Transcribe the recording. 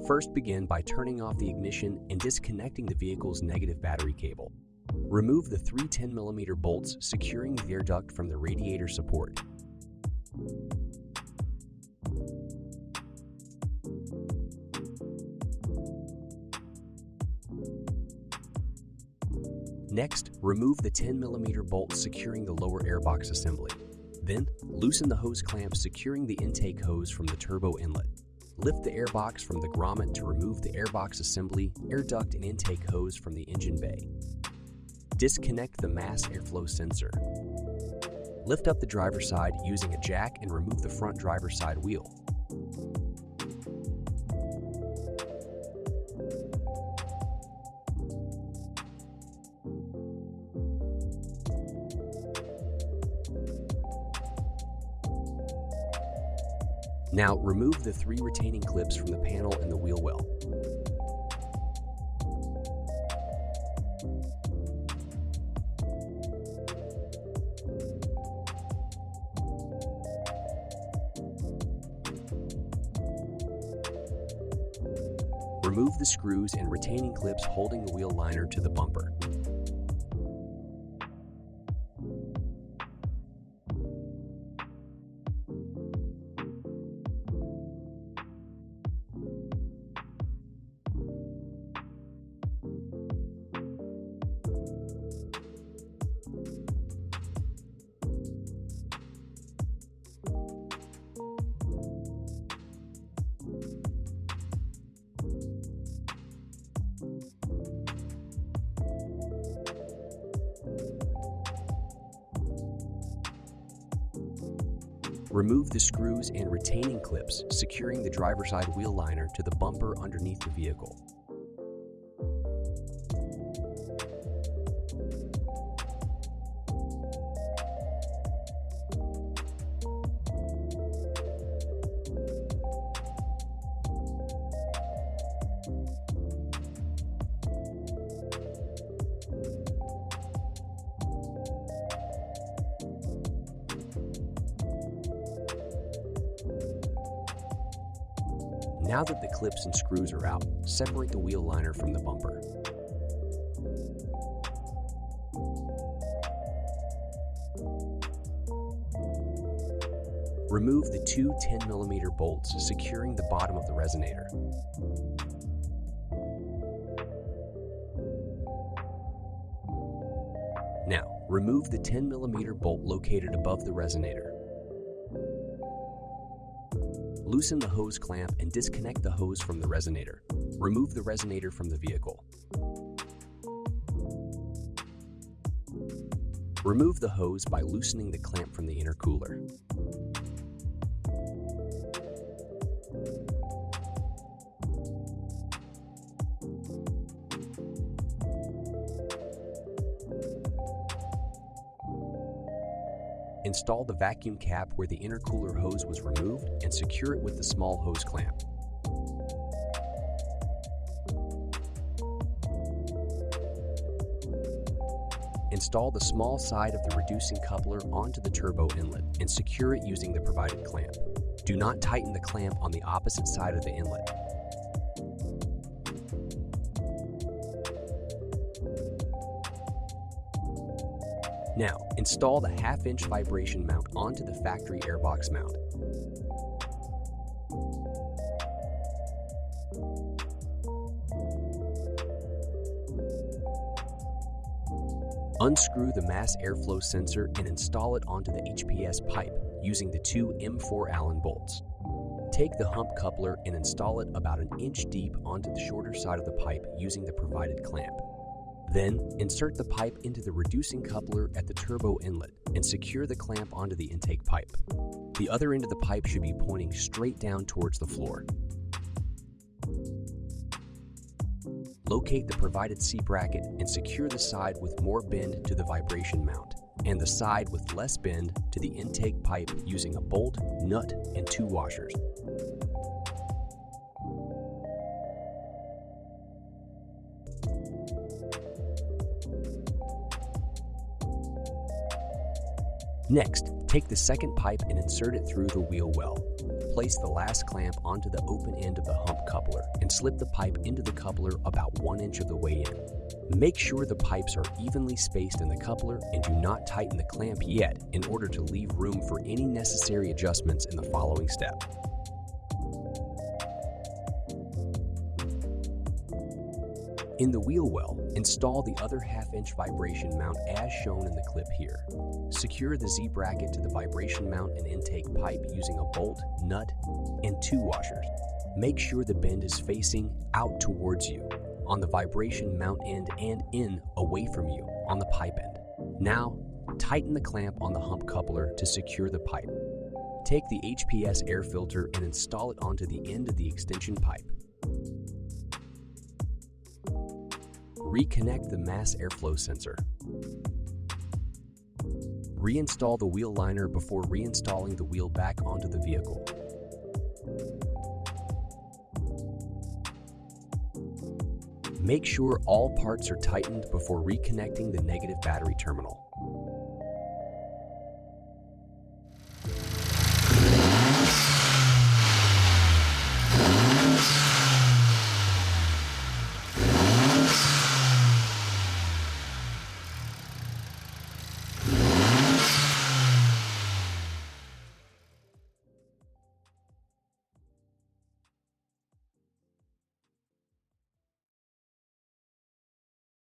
First, begin by turning off the ignition and disconnecting the vehicle's negative battery cable. Remove the three 10mm bolts securing the air duct from the radiator support. Next, remove the 10mm bolt securing the lower airbox assembly. Then, loosen the hose clamp securing the intake hose from the turbo inlet. Lift the airbox from the grommet to remove the airbox assembly, air duct, and intake hose from the engine bay. Disconnect the mass airflow sensor. Lift up the driver's side using a jack and remove the front driver's side wheel. Now, remove the three retaining clips from the panel and the wheel well. Remove the screws and retaining clips holding the wheel liner to the bumper. Remove the screws and retaining clips securing the driver's side wheel liner to the bumper underneath the vehicle. Now that the clips and screws are out, separate the wheel liner from the bumper. Remove the two 10mm bolts securing the bottom of the resonator. Now, remove the 10mm bolt located above the resonator. Loosen the hose clamp and disconnect the hose from the resonator. Remove the resonator from the vehicle. Remove the hose by loosening the clamp from the intercooler. Install the vacuum cap where the intercooler hose was removed and secure it with the small hose clamp. Install the small side of the reducing coupler onto the turbo inlet and secure it using the provided clamp. Do not tighten the clamp on the opposite side of the inlet. Now, install the 1/2-inch vibration mount onto the factory airbox mount. Unscrew the mass airflow sensor and install it onto the HPS pipe using the two M4 Allen bolts. Take the hump coupler and install it about 1 inch deep onto the shorter side of the pipe using the provided clamp. Then, insert the pipe into the reducing coupler at the turbo inlet and secure the clamp onto the intake pipe. The other end of the pipe should be pointing straight down towards the floor. Locate the provided C-bracket and secure the side with more bend to the vibration mount, and the side with less bend to the intake pipe using a bolt, nut, and 2 washers. Next, take the second pipe and insert it through the wheel well. Place the last clamp onto the open end of the hump coupler and slip the pipe into the coupler about 1 inch of the way in. Make sure the pipes are evenly spaced in the coupler and do not tighten the clamp yet in order to leave room for any necessary adjustments in the following step. In the wheel well, install the other half-inch vibration mount as shown in the clip here. Secure the Z-bracket to the vibration mount and intake pipe using a bolt, nut, and 2 washers. Make sure the bend is facing out towards you on the vibration mount end and in away from you on the pipe end. Now, tighten the clamp on the hump coupler to secure the pipe. Take the HPS air filter and install it onto the end of the extension pipe. Reconnect the mass airflow sensor. Reinstall the wheel liner before reinstalling the wheel back onto the vehicle. Make sure all parts are tightened before reconnecting the negative battery terminal.